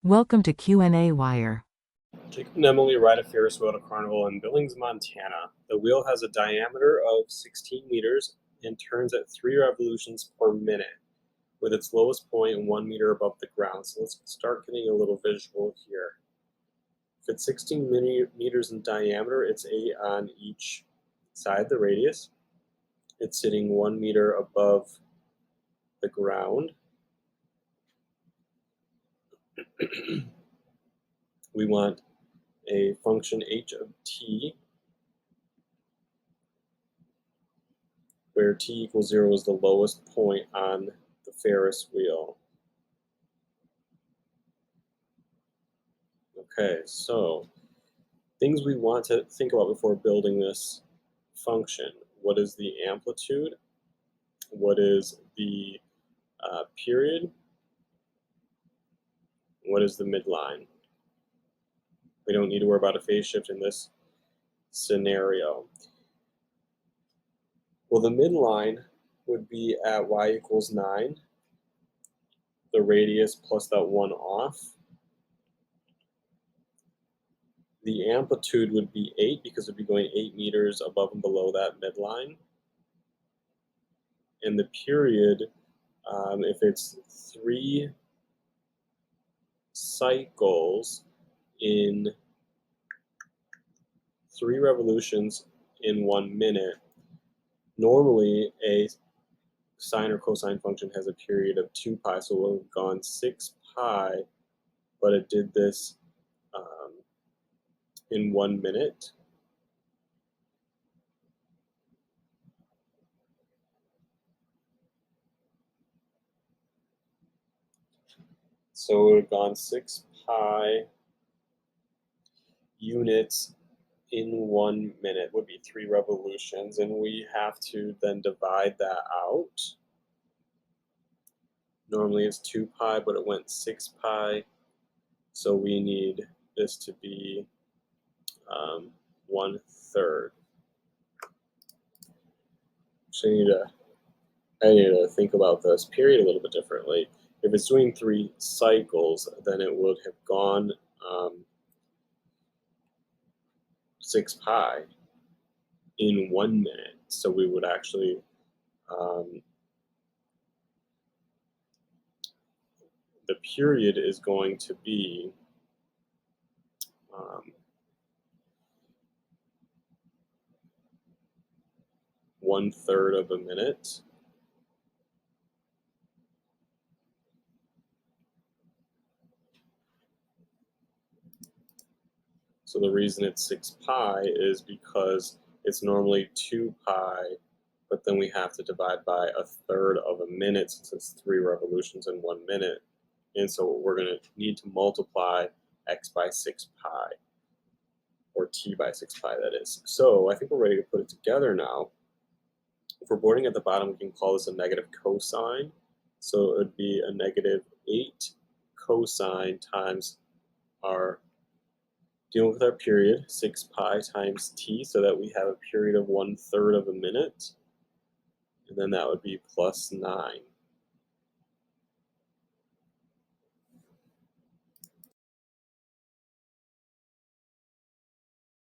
Welcome to qnawire. Jacob and Emily ride a Ferris wheel at a carnival in Billings, Montana. The wheel has a diameter of 16 meters and turns at 3 revolutions per minute, with its lowest point 1 meter above the ground. So let's start getting a little visual here. If it's 16 meters in diameter, it's 8 on each side, the radius. It's sitting 1 meter above the ground. We want a function h of t, where t equals 0 is the lowest point on the Ferris wheel. Okay, so things we want to think about before building this function. What is the amplitude? What is the period? What is the midline? We don't need to worry about a phase shift in this scenario. Well, the midline would be at y equals 9, the radius plus that 1 off. The amplitude would be 8 because it would be going 8 meters above and below that midline. And the period, if it's 3 cycles in 3 revolutions in 1 minute, normally a sine or cosine function has a period of 2 pi, so we'll have gone 6 pi, but it did this in 1 minute. So it would have gone 6 pi units in 1 minute, would be 3 revolutions, and we have to then divide that out. Normally it's 2 pi, but it went 6 pi, so we need this to be 1/3. So I need to think about this period a little bit differently. If it's doing 3 cycles, then it would have gone 6 pi in 1 minute. So we would actually the period is going to be 1/3 of a minute. So the reason it's 6 pi is because it's normally 2 pi, but then we have to divide by 1/3 of a minute since it's 3 revolutions in 1 minute. And so we're going to need to multiply x by 6 pi, or t by 6 pi, that is. So I think we're ready to put it together now. If we're boarding at the bottom, we can call this a negative cosine. So it would be a negative 8 cosine times our, dealing with our period, 6 pi times t, so that we have a period of 1/3 of a minute. And then that would be plus 9.